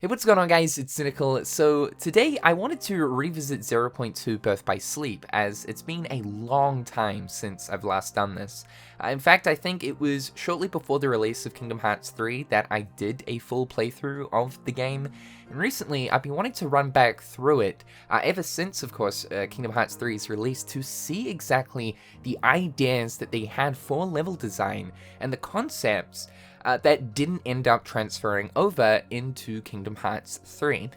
Hey, what's going on guys, it's Cynical. So today I wanted to revisit 0.2 Birth by Sleep, as it's been a long time since I've last done this. In fact, I think it was shortly before the release of Kingdom Hearts 3 that I did a full playthrough of the game, and recently I've been wanting to run back through it, ever since, of course, Kingdom Hearts 3's release, to see exactly the ideas that they had for level design and the concepts that didn't end up transferring over into Kingdom Hearts 3.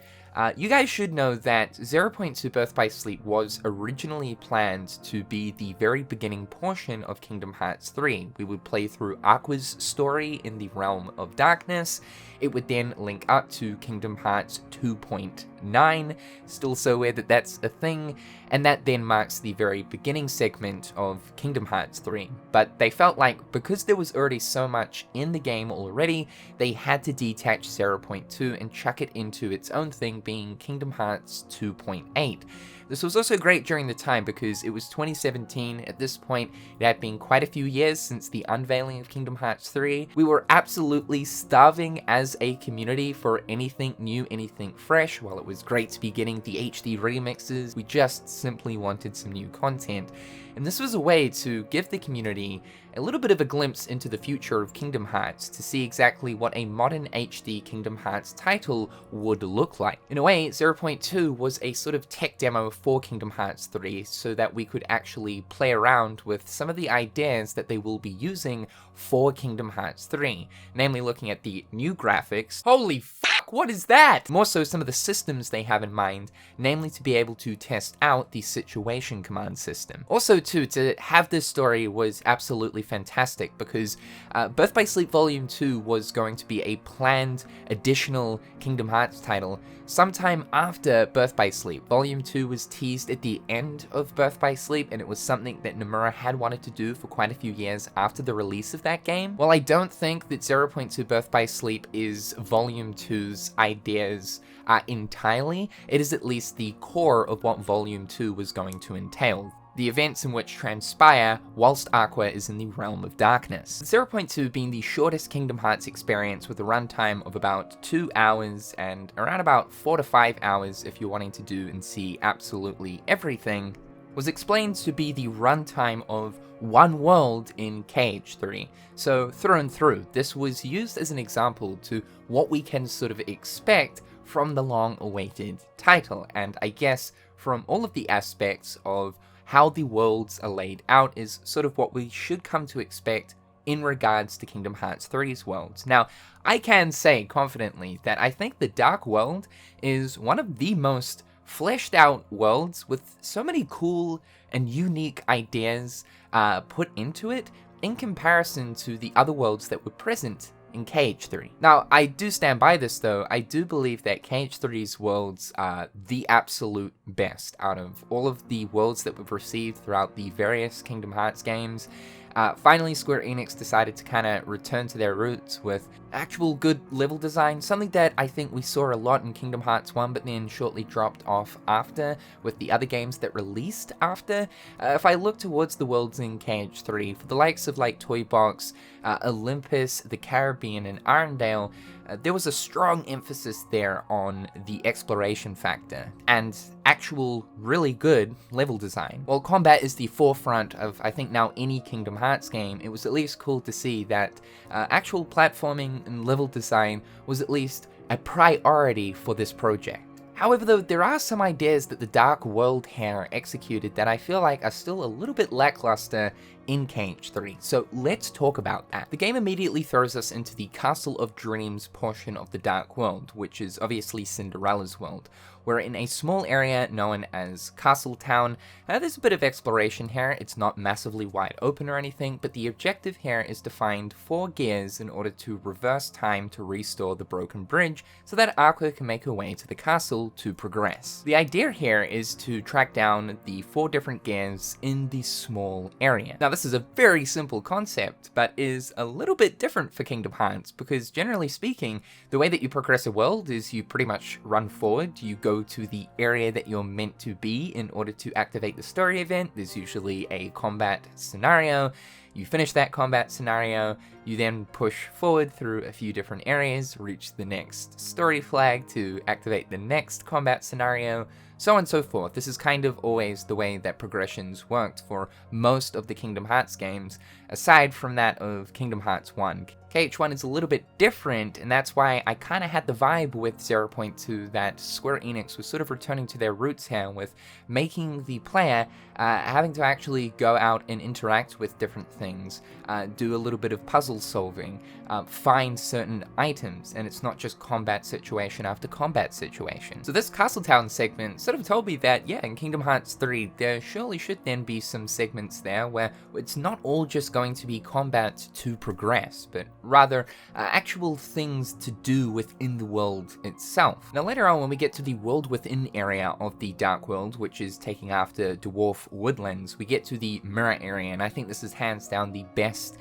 You guys should know that 0.2 Birth by Sleep was originally planned to be the very beginning portion of Kingdom Hearts 3. We would play through Aqua's story in the Realm of Darkness. It would then link up to Kingdom Hearts 2.9, still so weird that that's a thing, and that then marks the very beginning segment of Kingdom Hearts 3. But they felt like because there was already so much in the game already, they had to detach 0.2 and chuck it into its own thing, being Kingdom Hearts 2.8. This was also great during the time because it was 2017. At this point, it had been quite a few years since the unveiling of Kingdom Hearts 3. We were absolutely starving as a community for anything new, anything fresh. While it was great to be getting the HD remixes, we just simply wanted some new content. And this was a way to give the community a little bit of a glimpse into the future of Kingdom Hearts, to see exactly what a modern HD Kingdom Hearts title would look like. In a way, 0.2 was a sort of tech demo for Kingdom Hearts 3, so that we could actually play around with some of the ideas that they will be using for Kingdom Hearts 3, namely looking at the new graphics. Holy fuck, what is that? More so some of the systems they have in mind, namely to be able to test out the situation command system. Also too, to have this story was absolutely fantastic because Birth by Sleep Volume 2 was going to be a planned additional Kingdom Hearts title sometime after Birth by Sleep. Volume 2 was teased at the end of Birth by Sleep, and it was something that Nomura had wanted to do for quite a few years after the release of that game. While I don't think that 0.2 Birth by Sleep is Volume 2's ideas entirely, it is at least the core of what Volume 2 was going to entail. The events in which transpire whilst Aqua is in the Realm of Darkness. 0.2 being the shortest Kingdom Hearts experience with a runtime of about 2 hours and around about 4 to 5 hours if you're wanting to do and see absolutely everything, was explained to be the runtime of one world in Cage 3. So through and through, this was used as an example to what we can sort of expect from the long-awaited title, and I guess from all of the aspects of how the worlds are laid out is sort of what we should come to expect in regards to Kingdom Hearts 3's worlds. Now, I can say confidently that I think the Dark World is one of the most fleshed out worlds with so many cool and unique ideas put into it in comparison to the other worlds that were present in Cage 3. Now, I do stand by this though. I do believe that Cage 3's worlds are the absolute best out of all of the worlds that we've received throughout the various Kingdom Hearts games. Finally, Square Enix decided to kind of return to their roots with actual good level design, something that I think we saw a lot in Kingdom Hearts 1, but then shortly dropped off after with the other games that released after. If I look towards the worlds in Cage 3, for the likes of like Toy Box, Olympus, the Caribbean, and Arendelle, there was a strong emphasis there on the exploration factor and actual really good level design. While combat is the forefront of, I think, now any Kingdom Hearts game, it was at least cool to see that actual platforming and level design was at least a priority for this project. However, though, there are some ideas that the Dark World here executed that I feel like are still a little bit lackluster in Cage 3, so let's talk about that. The game immediately throws us into the Castle of Dreams portion of the Dark World, which is obviously Cinderella's world. We're in a small area known as Castle Town. There's a bit of exploration here. It's not massively wide open or anything, but the objective here is to find 4 gears in order to reverse time to restore the broken bridge so that Aqua can make her way to the castle to progress. The idea here is to track down the 4 different gears in this small area. Now, this is a very simple concept, but is a little bit different for Kingdom Hearts, because generally speaking, the way that you progress a world is you pretty much run forward, you go to the area that you're meant to be in order to activate the story event. There's usually a combat scenario. You finish that combat scenario, you then push forward through a few different areas, reach the next story flag to activate the next combat scenario, so on and so forth. This is kind of always the way that progressions worked for most of the Kingdom Hearts games, aside from that of Kingdom Hearts 1. KH1 is a little bit different, and that's why I kind of had the vibe with 0.2 that Square Enix was sort of returning to their roots here with making the player having to actually go out and interact with different things, do a little bit of puzzle solving, find certain items, and it's not just combat situation after combat situation. So this Castletown segment sort of told me that, yeah, in Kingdom Hearts 3, there surely should then be some segments there where it's not all just going to be combat to progress, but rather actual things to do within the world itself. Now later on, when we get to the world within area of the Dark World, which is taking after Dwarf Woodlands, we get to the mirror area, and I think this is hands down the best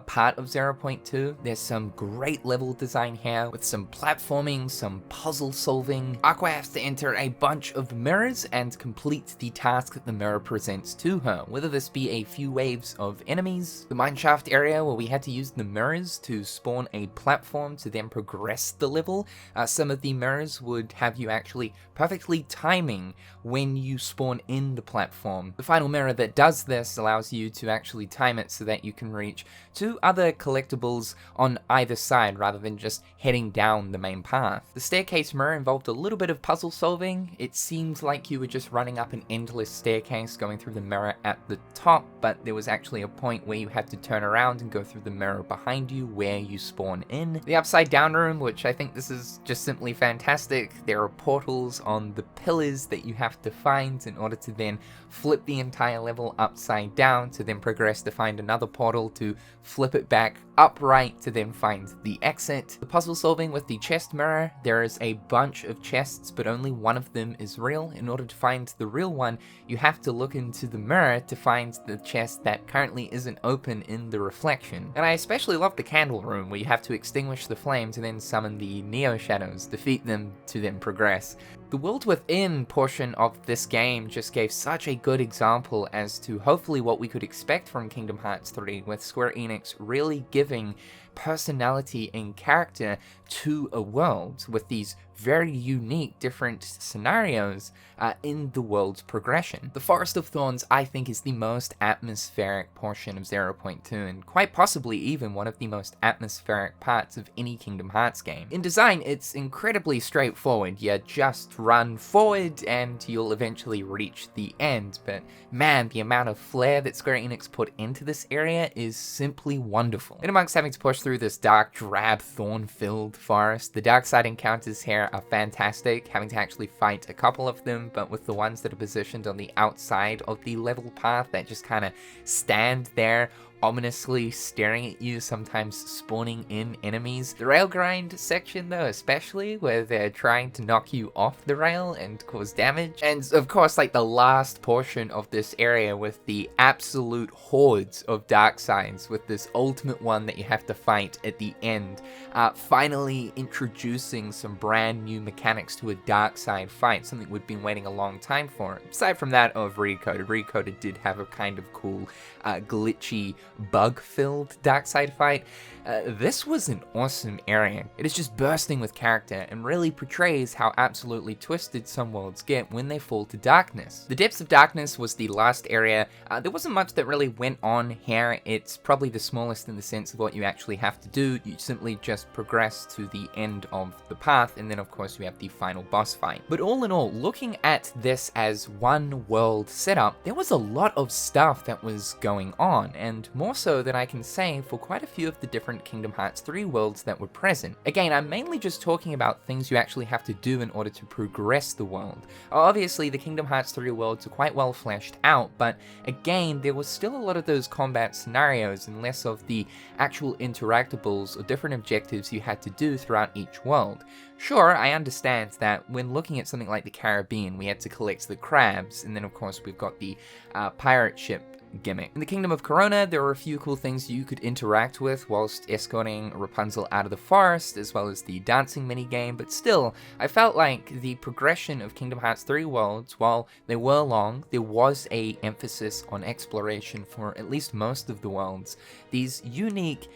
part of 0.2. There's some great level design here with some platforming, some puzzle solving. Aqua has to enter a bunch of mirrors and complete the task that the mirror presents to her, whether this be a few waves of enemies, the mineshaft area where we had to use the mirrors to spawn a platform to then progress the level. Some of the mirrors would have you actually perfectly timing when you spawn in the platform. The final mirror that does this allows you to actually time it so that you can reach two other collectibles on either side rather than just heading down the main path. The staircase mirror involved a little bit of puzzle solving. It seemed like you were just running up an endless staircase going through the mirror at the top, but there was actually a point where you had to turn around and go through the mirror behind you where you spawn in. The upside down room, which I think this is just simply fantastic. There are portals on the pillars that you have to find in order to then flip the entire level upside down to then progress to find another portal to flip it back upright to then find the exit. The puzzle solving with the chest mirror, there is a bunch of chests, but only one of them is real. In order to find the real one, you have to look into the mirror to find the chest that currently isn't open in the reflection. And I especially love the candle room, where you have to extinguish the flames and then summon the Neo Shadows, defeat them to then progress. The world within portion of this game just gave such a good example as to hopefully what we could expect from Kingdom Hearts 3, with Square Enix really giving personality and character to a world with these very unique different scenarios in the world's progression. The Forest of Thorns, I think, is the most atmospheric portion of 0.2, and quite possibly even one of the most atmospheric parts of any Kingdom Hearts game. In design, it's incredibly straightforward. You just run forward and you'll eventually reach the end, but man, the amount of flair that Square Enix put into this area is simply wonderful. In amongst having to push through this dark, drab, thorn-filled forest, the dark side encounters here are fantastic, having to actually fight a couple of them, but with the ones that are positioned on the outside of the level path that just kind of stand there ominously staring at you, sometimes spawning in enemies. The rail grind section though, especially, where they're trying to knock you off the rail and cause damage. And of course, like the last portion of this area with the absolute hordes of dark sides, with this ultimate one that you have to fight at the end, finally introducing some brand new mechanics to a dark side fight, something we've been waiting a long time for. Aside from that of Recoded. Recoded did have a kind of cool, glitchy, bug-filled dark side fight. This was an awesome area. It is just bursting with character and really portrays how absolutely twisted some worlds get when they fall to darkness. The Depths of Darkness was the last area. There wasn't much that really went on here. It's probably the smallest in the sense of what you actually have to do. You simply just progress to the end of the path, and then of course you have the final boss fight. But all in all, looking at this as one world setup, there was a lot of stuff that was going on, and more so than I can say for quite a few of the different Kingdom Hearts 3 worlds that were present. Again, I'm mainly just talking about things you actually have to do in order to progress the world. Obviously, the Kingdom Hearts 3 worlds are quite well fleshed out, but again, there was still a lot of those combat scenarios and less of the actual interactables or different objectives you had to do throughout each world. Sure, I understand that when looking at something like the Caribbean, we had to collect the crabs, and then of course we've got the pirate ship gimmick. In the Kingdom of Corona, there were a few cool things you could interact with whilst escorting Rapunzel out of the forest, as well as the dancing minigame, but still, I felt like the progression of Kingdom Hearts 3 worlds, while they were long, there was a emphasis on exploration for at least most of the worlds. These unique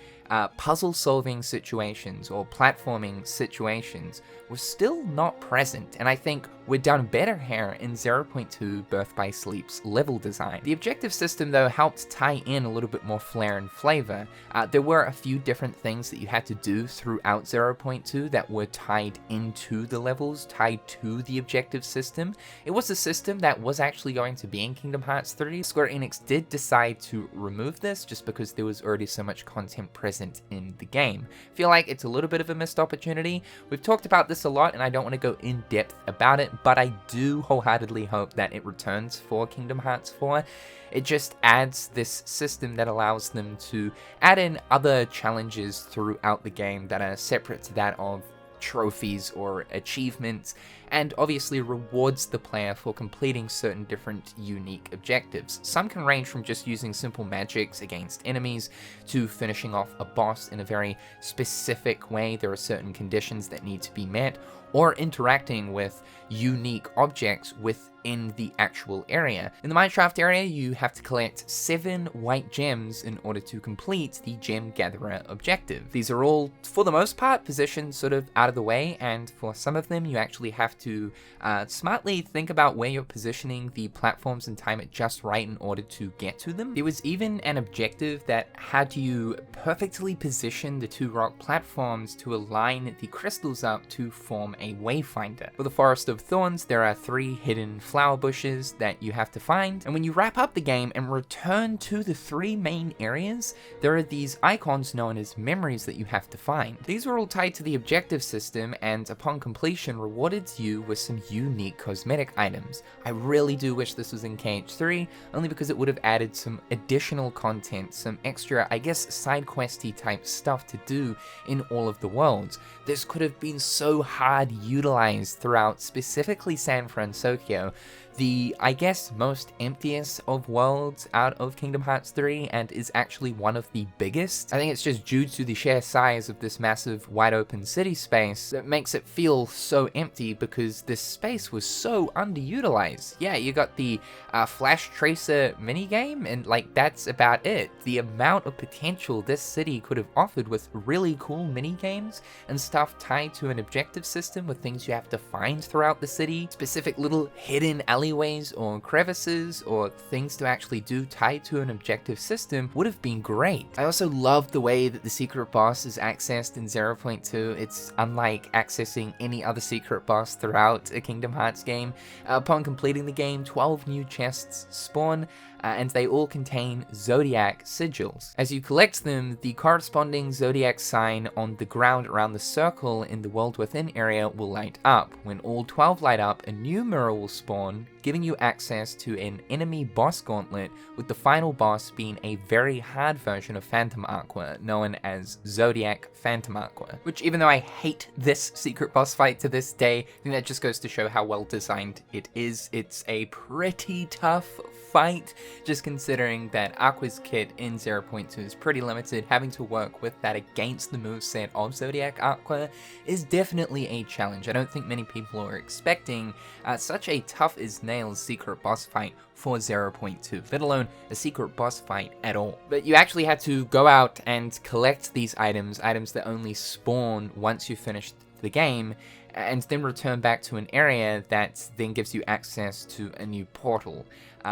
puzzle-solving situations or platforming situations were still not present, and I think we're done better here in 0.2 Birth by Sleep's level design. The objective system, though, helped tie in a little bit more flair and flavor. There were a few different things that you had to do throughout 0.2 that were tied into the levels, tied to the objective system. It was a system that was actually going to be in Kingdom Hearts 3. Square Enix did decide to remove this just because there was already so much content present in the game. I feel like it's a little bit of a missed opportunity. We've talked about this a lot, and I don't want to go in depth about it, but I do wholeheartedly hope that it returns for Kingdom Hearts 4. It just adds this system that allows them to add in other challenges throughout the game that are separate to that of trophies or achievements, and obviously rewards the player for completing certain different unique objectives. Some can range from just using simple magics against enemies to finishing off a boss in a very specific way. There are certain conditions that need to be met, or interacting with unique objects within the actual area. In the Mineshaft area, you have to collect 7 white gems in order to complete the Gem Gatherer objective. These are all, for the most part, positioned sort of out of the way, and for some of them, you actually have to smartly think about where you're positioning the platforms and time it just right in order to get to them. There was even an objective that had you perfectly position the 2 rock platforms to align the crystals up to form a wayfinder. For the Forest of Thorns, there are 3 hidden flower bushes that you have to find, and when you wrap up the game and return to the 3 main areas, there are these icons known as memories that you have to find. These were all tied to the objective system, and upon completion rewarded you with some unique cosmetic items. I really do wish this was in KH3, only because it would have added some additional content, some extra, I guess, side questy type stuff to do in all of the worlds. This could have been so hard utilized throughout specifically San Francisco, the, I guess, most emptiest of worlds out of Kingdom Hearts 3, and is actually one of the biggest. I think it's just due to the sheer size of this massive wide open city space that makes it feel so empty, because this space was so underutilized. Yeah, you got the Flash Tracer minigame, and like that's about it. The amount of potential this city could have offered with really cool minigames and stuff tied to an objective system with things you have to find throughout the city, specific little hidden alleyways or crevices or things to actually do tied to an objective system would have been great. I also love the way that the secret boss is accessed in 0.2. It's unlike accessing any other secret boss throughout a Kingdom Hearts game. Upon completing the game, 12 new chests spawn, and they all contain Zodiac sigils. As you collect them, the corresponding Zodiac sign on the ground around the circle in the World Within area will light up. When all 12 light up, a new mirror will spawn, giving you access to an enemy boss gauntlet, with the final boss being a very hard version of Phantom Aqua, known as Zodiac Phantom Aqua. Which, even though I hate this secret boss fight to this day, I think that just goes to show how well designed it is. It's a pretty tough fight, just considering that Aqua's kit in 0.2 is pretty limited. Having to work with that against the moveset of Zodiac Aqua is definitely a challenge. I don't think many people are expecting such a tough-as-nails secret boss fight for 0.2, let alone a secret boss fight at all. But you actually had to go out and collect these items that only spawn once you finish the game, and then return back to an area that then gives you access to a new portal.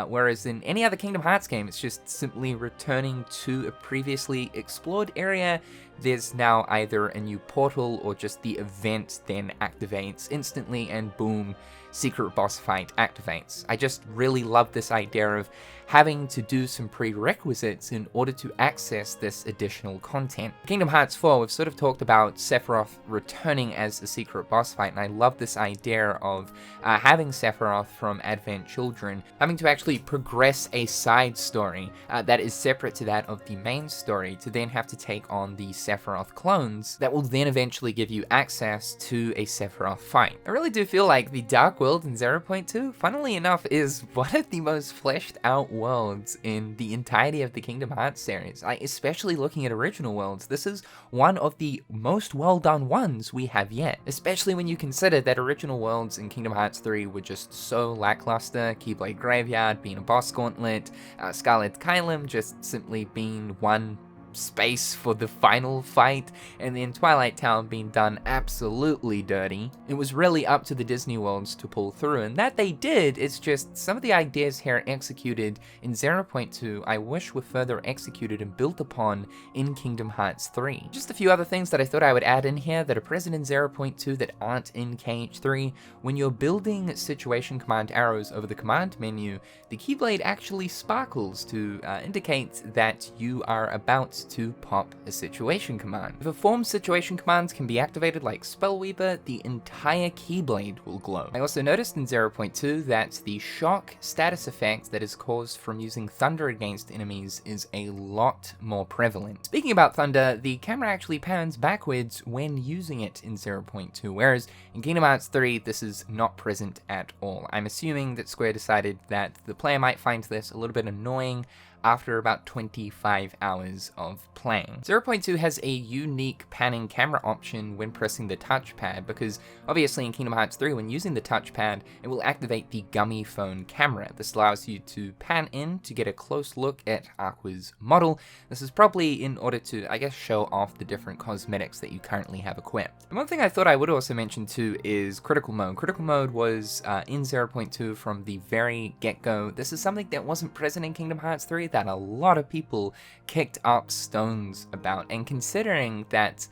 Whereas in any other Kingdom Hearts game, it's just simply returning to a previously explored area. There's now either a new portal or just the event then activates instantly, and boom, secret boss fight activates. I just really love this idea of having to do some prerequisites in order to access this additional content. Kingdom Hearts 4, we've sort of talked about Sephiroth returning as a secret boss fight, and I love this idea of having Sephiroth from Advent Children having to actually progress a side story that is separate to that of the main story, to then have to take on the Sephiroth clones that will then eventually give you access to a Sephiroth fight. I really do feel like the Dark World in 0.2, funnily enough, is one of the most fleshed out worlds in the entirety of the Kingdom Hearts series. Especially looking at original worlds, this is one of the most well done ones we have yet, especially when you consider that original worlds in Kingdom Hearts 3 were just so lackluster, Keyblade Graveyard being a boss gauntlet, Scarlet Kylum just simply being one space for the final fight, and then Twilight Town being done absolutely dirty. It was really up to the Disney worlds to pull through, and that they did. It's just some of the ideas here executed in 0.2 I wish were further executed and built upon in Kingdom Hearts 3. Just a few other things that I thought I would add in here that are present in 0.2 that aren't in KH3. When you're building situation command arrows over the command menu, the Keyblade actually sparkles to indicate that you are about to pop a situation command. If a form situation commands can be activated like Spellweaver, the entire Keyblade will glow. I also noticed in 0.2 that the shock status effect that is caused from using thunder against enemies is a lot more prevalent. Speaking about thunder, the camera actually pans backwards when using it in 0.2, whereas in Kingdom Hearts 3 this is not present at all. I'm assuming that Square decided that the player might find this a little bit annoying after about 25 hours of playing. 0.2 has a unique panning camera option when pressing the touchpad, because obviously in Kingdom Hearts 3 when using the touchpad it will activate the Gummy Phone camera. This allows you to pan in to get a close look at Aqua's model. This is probably in order to, I guess, show off the different cosmetics that you currently have equipped. And one thing I thought I would also mention too is Critical Mode. Critical Mode was in 0.2 from the very get-go. This is something that wasn't present in Kingdom Hearts 3 that a lot of people kicked up stones about, and considering that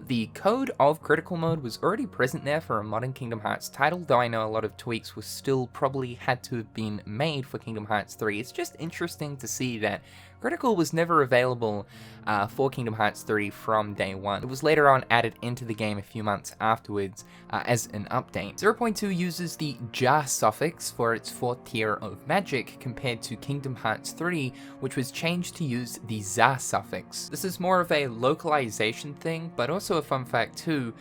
the code of Critical Mode was already present there for a modern Kingdom Hearts title, though I know a lot of tweaks were still probably had to have been made for Kingdom Hearts 3. It's just interesting to see that Critical was never available for Kingdom Hearts 3 from day one. It was later on added into the game a few months afterwards as an update. 0.2 uses the Ja suffix for its fourth tier of magic compared to Kingdom Hearts 3, which was changed to use the Za suffix. This is more of a localization thing, but also a fun fact too.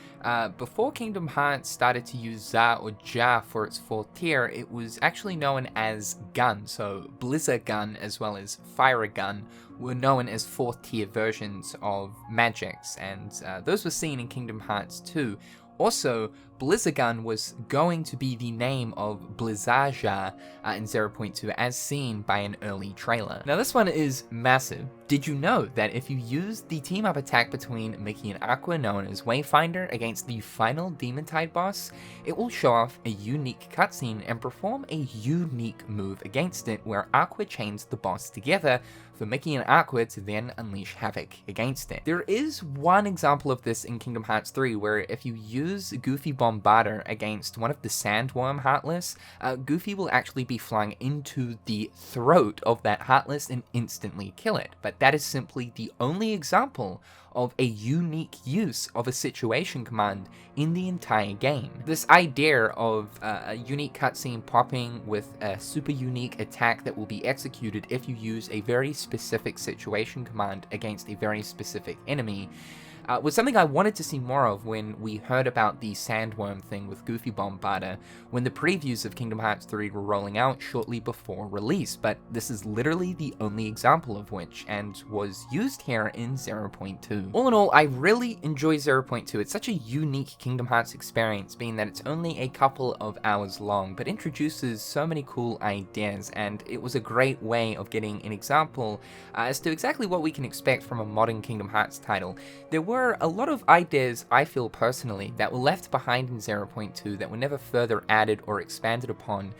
Before Kingdom Hearts started to use Za or Ja for its fourth tier, it was actually known as Gun, so Blizzard Gun as well as Fire Gun were known as fourth tier versions of magics, and those were seen in Kingdom Hearts 2. Also, Blizzagun was going to be the name of Blizzaja in 0.2 as seen by an early trailer. Now this one is massive. Did you know that if you use the team-up attack between Mickey and Aqua known as Wayfinder against the final Demontide boss, it will show off a unique cutscene and perform a unique move against it where Aqua chains the boss together for Mickey and Aqua to then unleash havoc against it. There is one example of this in Kingdom Hearts 3 where if you use Goofy Bombarder against one of the Sandworm Heartless, Goofy will actually be flung into the throat of that Heartless and instantly kill it. But that is simply the only example of a unique use of a situation command in the entire game. This idea of a unique cutscene popping with a super unique attack that will be executed if you use a very specific situation command against a very specific enemy was something I wanted to see more of when we heard about the Sandworm thing with Goofy Bombarder when the previews of Kingdom Hearts 3 were rolling out shortly before release, but this is literally the only example of which, and was used here in 0.2. All in all, I really enjoy 0.2. It's such a unique Kingdom Hearts experience, being that it's only a couple of hours long, but introduces so many cool ideas, and it was a great way of getting an example as to exactly what we can expect from a modern Kingdom Hearts title. There were a lot of ideas, I feel personally, that were left behind in 0.2 that were never further added or expanded upon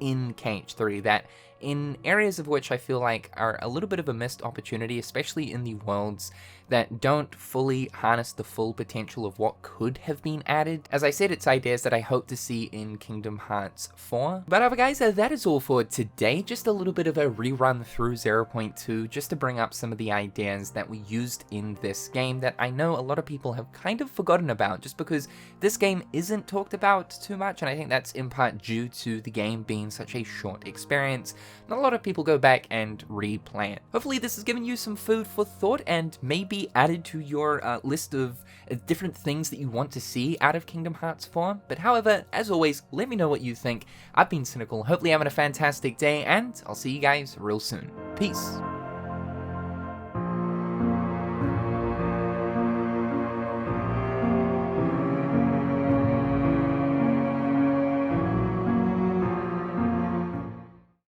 in KH3, that in areas of which I feel like are a little bit of a missed opportunity, especially in the worlds that don't fully harness the full potential of what could have been added. As I said, it's ideas that I hope to see in Kingdom Hearts 4. But guys, that is all for today. Just a little bit of a rerun through 0.2, just to bring up some of the ideas that we used in this game that I know a lot of people have kind of forgotten about, just because this game isn't talked about too much, and I think that's in part due to the game being such a short experience. Not a lot of people go back and replay it. Hopefully this has given you some food for thought, and maybe be added to your list of different things that you want to see out of Kingdom Hearts 4. But however, as always, let me know what you think. I've been Cynical, hopefully having a fantastic day, and I'll see you guys real soon. Peace.